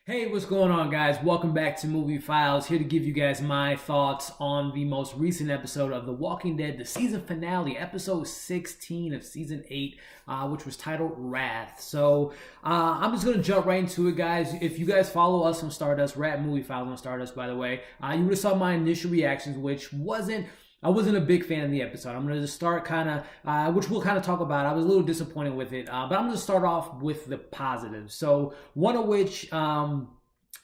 Hey, what's going on, guys? Welcome back to Movie Files. Here to give you guys my thoughts on the most recent episode of The Walking Dead, the season finale, episode 16 of season 8, which was titled Wrath. So I'm just going to jump right into it, guys. If you guys follow us on Stardust, we're at Movie Files on Stardust, by the way, you would have saw my initial reactions, which I wasn't a big fan of the episode. I'm going to just start which we'll kind of talk about. I was a little disappointed with it, but I'm going to start off with the positives. So one of which,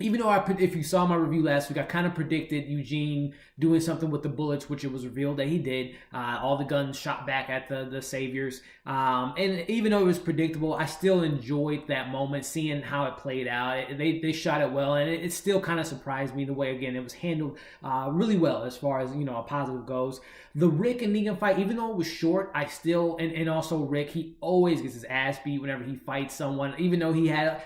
even though if you saw my review last week, I kind of predicted Eugene doing something with the bullets, which it was revealed that he did. All the guns shot back at the saviors. And even though it was predictable, I still enjoyed that moment, seeing how it played out. They shot it well, and it still kind of surprised me the way, again, it was handled really well as far as, a positive goes. The Rick and Negan fight, even though it was short, I still, and also Rick, he always gets his ass beat whenever he fights someone, even though he had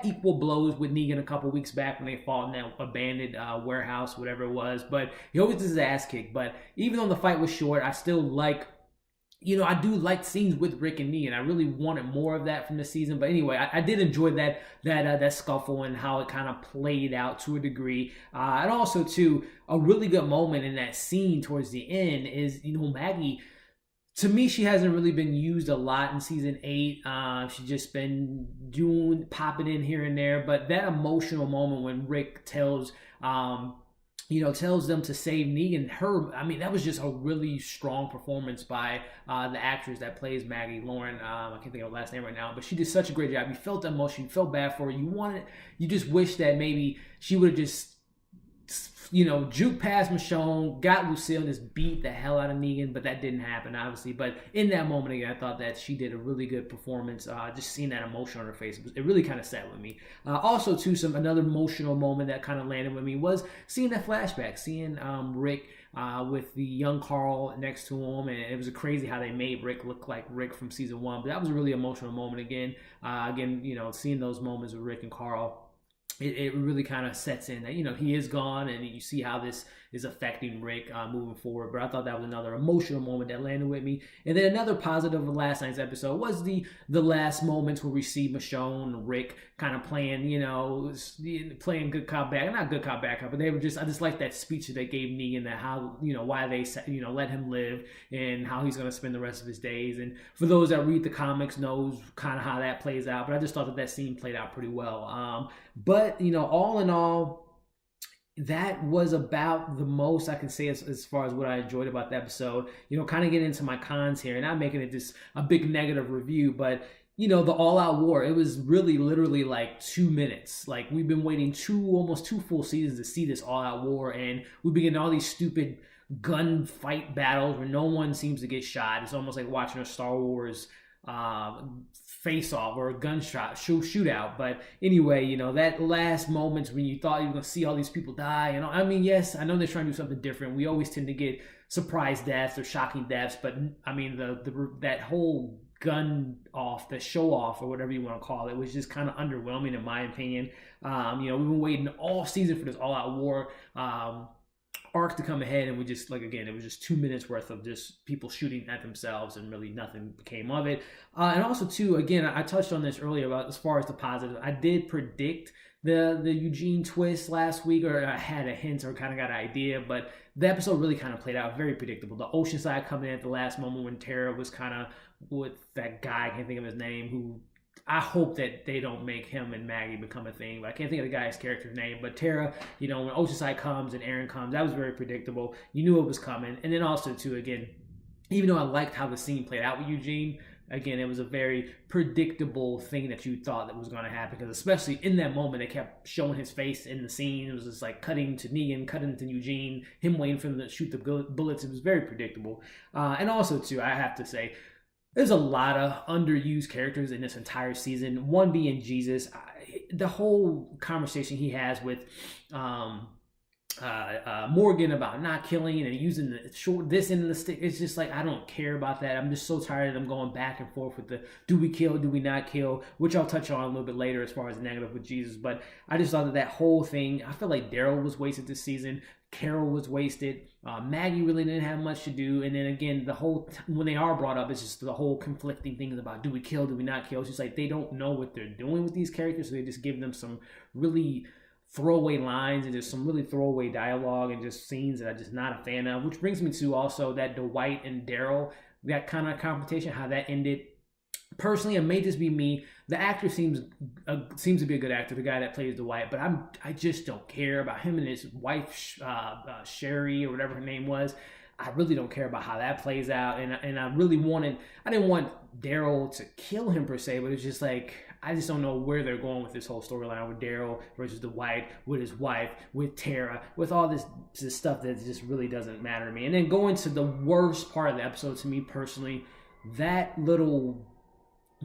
equal blows with Negan a couple weeks back when they fought in that abandoned warehouse, whatever it was, but he always does his ass kicked. But even though the fight was short, I still I do like scenes with Rick and Negan. I really wanted more of that from the season. But anyway, I did enjoy that scuffle and how it kind of played out to a degree. And also, too, a really good moment in that scene towards the end is, Maggie. To me, she hasn't really been used a lot in season 8. She's just been popping in here and there. But that emotional moment when Rick tells them to save Negan, that was just a really strong performance by the actress that plays Maggie, Lauren. I can't think of her last name right now, but she did such a great job. You felt the emotion, you felt bad for her. You just wish that maybe she would have just juke past Michonne, got Lucille, and just beat the hell out of Negan, but that didn't happen, obviously. But in that moment, again, I thought that she did a really good performance. Just seeing that emotion on her face, it really kind of sat with me. Also, too, another emotional moment that kind of landed with me was seeing that flashback, seeing Rick with the young Carl next to him, and it was crazy how they made Rick look like Rick from season 1. But that was a really emotional moment again. Seeing those moments with Rick and Carl. It really kind of sets in that, he is gone, and you see how this is affecting Rick moving forward. But I thought that was another emotional moment that landed with me. And then another positive of last night's episode was the last moments where we see Michonne and Rick kind of playing, playing good cop, bad, not good cop, bad cop, but I just like that speech that they gave Negan, that how, why they, let him live and how he's going to spend the rest of his days. And for those that read the comics knows kind of how that plays out. But I just thought that scene played out pretty well. But, all in all, that was about the most I can say as far as what I enjoyed about the episode. Kind of getting into my cons here and not making it just a big negative review, but the all-out war, it was really literally like 2 minutes. Like, we've been waiting almost two full seasons to see this all-out war, and we've been getting all these stupid gunfight battles where no one seems to get shot. It's almost like watching a Star Wars face-off or a gunshot shootout. But anyway, that last moments when you thought you were going to see all these people die, yes, I know they're trying to do something different. We always tend to get surprise deaths or shocking deaths, but that whole gun off, the show off, or whatever you want to call it, was just kind of underwhelming in my opinion. We've been waiting all season for this all-out war arc to come ahead, and we just, it was just 2 minutes worth of just people shooting at themselves, and really nothing came of it. And also, too, again, I touched on this earlier about as far as the positive. I did predict the Eugene twist last week, or I had a hint or kind of got an idea, but the episode really kind of played out very predictable. The Oceanside coming in at the last moment when Tara was kind of with that guy, I can't think of his name, who I hope that they don't make him and Maggie become a thing. But I can't think of the guy's character's name. But Tara, when Oceanside comes and Aaron comes, that was very predictable. You knew it was coming. And then also, too, again, even though I liked how the scene played out with Eugene, again, it was a very predictable thing that you thought that was going to happen. Because especially in that moment, they kept showing his face in the scene. It was just like cutting to Negan, cutting to Eugene, him waiting for him to shoot the bullets. It was very predictable. And also, too, I have to say, there's a lot of underused characters in this entire season. One being Jesus. The whole conversation he has with Morgan about not killing and using the short this end of the stick. It's just like I don't care about that. I'm just so tired of them going back and forth with the do we kill, do we not kill, which I'll touch on a little bit later as far as the negative with Jesus. But I just thought that whole thing, I feel like Daryl was wasted this season. Carol was wasted. Maggie really didn't have much to do. And then again, the whole when they are brought up, it's just the whole conflicting things about do we kill, do we not kill. It's just like they don't know what they're doing with these characters, so they just give them some really throwaway lines and just some really throwaway dialogue and just scenes that I'm just not a fan of. Which brings me to also that Dwight and Daryl, that kind of competition, how that ended. Personally, it may just be me. The actor seems to be a good actor, the guy that plays Dwight, but I just don't care about him and his wife, Sherry, or whatever her name was. I really don't care about how that plays out, and I didn't want Daryl to kill him per se, but it's just like I just don't know where they're going with this whole storyline with Daryl versus Dwight, with his wife, with Tara, with all this stuff that just really doesn't matter to me. And then going to the worst part of the episode to me personally, that little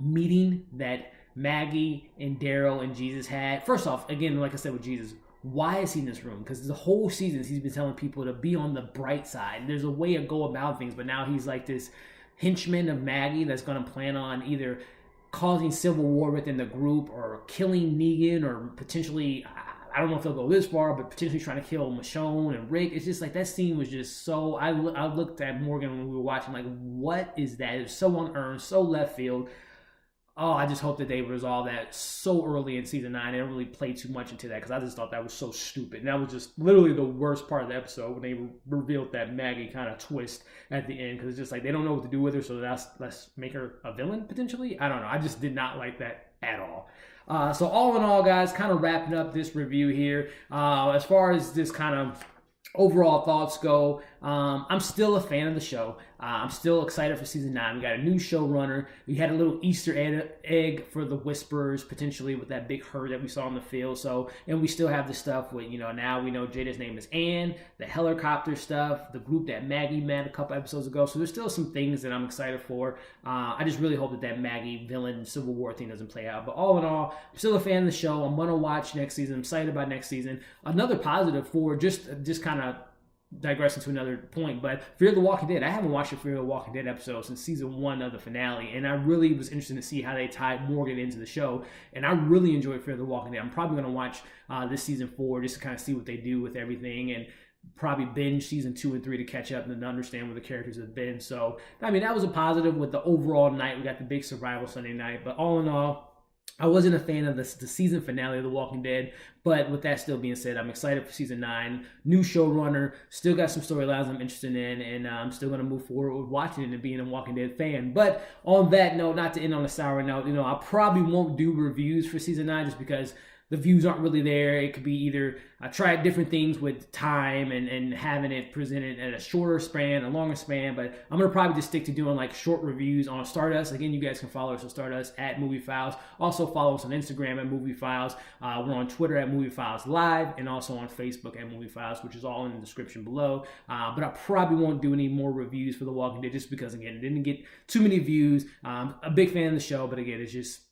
meeting that Maggie and Daryl and Jesus had. First off, again, like I said with Jesus, why is he in this room? Because the whole season he's been telling people to be on the bright side. There's a way to go about things, but now he's like this henchman of Maggie that's going to plan on either causing civil war within the group or killing Negan or potentially, I don't know if they'll go this far, but potentially trying to kill Michonne and Rick. It's just like that scene was just so, I looked at Morgan when we were watching like, what is that? It was so unearned, so left field. Oh, I just hope that they resolve that so early in season 9. They don't really play too much into that because I just thought that was so stupid. And that was just literally the worst part of the episode when they revealed that Maggie kind of twist at the end, because it's just like they don't know what to do with her, so let's make her a villain potentially. I don't know. I just did not like that at all. So all in all, guys, kind of wrapping up this review here. As far as this kind of overall thoughts go, I'm still a fan of the show. I'm still excited for season 9. We got a new showrunner. We had a little Easter egg for the Whisperers, potentially with that big herd that we saw in the field. So, and we still have the stuff with, now we know Jada's name is Anne, the helicopter stuff, the group that Maggie met a couple episodes ago. So there's still some things that I'm excited for. I just really hope that Maggie villain Civil War thing doesn't play out. But all in all, I'm still a fan of the show. I'm going to watch next season. I'm excited about next season. Another positive for just kind of digressing to another point, but Fear the Walking Dead. I haven't watched a Fear the Walking Dead episode since season 1 of the finale, and I really was interested to see how they tied Morgan into the show, and I really enjoyed Fear the Walking Dead. I'm probably going to watch this season 4 just to kind of see what they do with everything, and probably binge season 2 and 3 to catch up and to understand where the characters have been. So, I mean, that was a positive with the overall night. We got the big survival Sunday night, but all in all, I wasn't a fan of the season finale of The Walking Dead, but with that still being said, I'm excited for season 9. New showrunner, still got some storylines I'm interested in, and I'm still going to move forward with watching it and being a Walking Dead fan. But on that note, not to end on a sour note, I probably won't do reviews for season 9 just because the views aren't really there. It could be either I tried different things with time and having it presented at a shorter span, a longer span, but I'm going to probably just stick to doing like short reviews on Stardust. Again, you guys can follow us on Stardust at Movie Files. Also follow us on Instagram at Movie Files. We're on Twitter at Movie Files Live, and also on Facebook at Movie Files, which is all in the description below. But I probably won't do any more reviews for The Walking Dead just because, again, it didn't get too many views. A big fan of the show, but again, it's just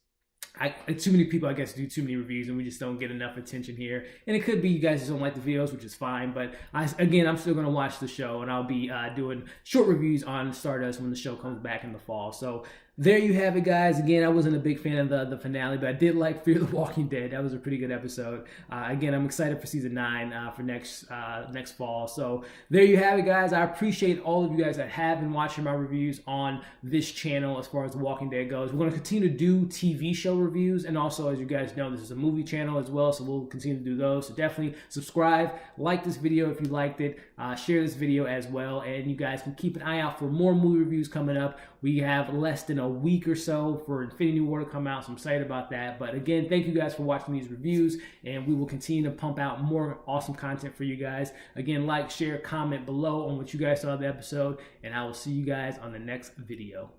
too many people, I guess, do too many reviews, and we just don't get enough attention here. And it could be you guys just don't like the videos, which is fine. But I'm still going to watch the show, and I'll be doing short reviews on Stardust when the show comes back in the fall. So there you have it, guys. Again, I wasn't a big fan of the finale, but I did like Fear the Walking Dead. That was a pretty good episode. Again, I'm excited for season 9 for next fall. So there you have it, guys. I appreciate all of you guys that have been watching my reviews on this channel as far as The Walking Dead goes. We're going to continue to do TV show reviews, and also, as you guys know, this is a movie channel as well, so we'll continue to do those. So definitely subscribe, like this video if you liked it, share this video as well, and you guys can keep an eye out for more movie reviews coming up. We have less than a week or so for Infinity War to come out, so I'm excited about that. But again, thank you guys for watching these reviews, and we will continue to pump out more awesome content for you guys. Again, like, share, comment below on what you guys saw of the episode, and I will see you guys on the next video.